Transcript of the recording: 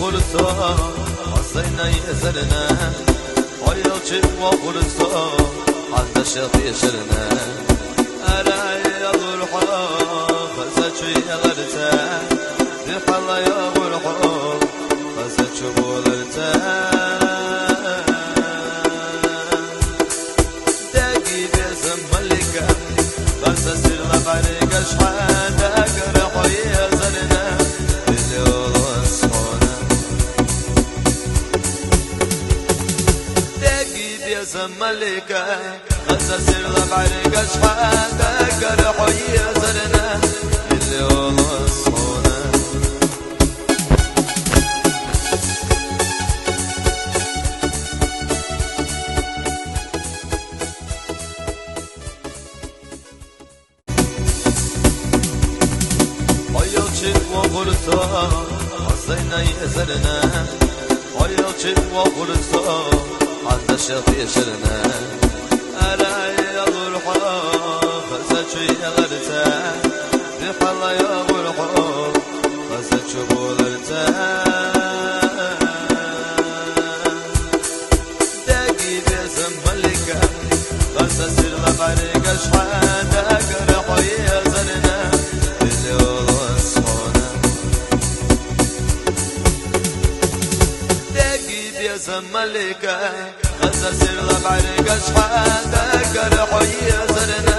وغرسا حسينا يزرنا ويلشي وغرسا عند الشيخ يشرنا أراي الروحا فزتشي غرتا في حلا يا غرحا فزتشي بولرتا داقي بيزم ملكا فزتسير لغريق شحان داقر حوية زرنا ملكة فزتسير لغريق شحان داقر حوية زرنا اللي والله صونا ويلشي وغرسا حسينا يزرنا ويلشي وغرسا عند الشيخ يشرنا أراي الروحا فزتشي غرتا في حلا يا غرحا فزتشي بولرتا داقي بيزم ملكا فزتسير لغريق شحان داقر حوية زرنا اللي والله صونا داقي بيزم ملكا فزتسير لغريق شحان داقر حوية زرنا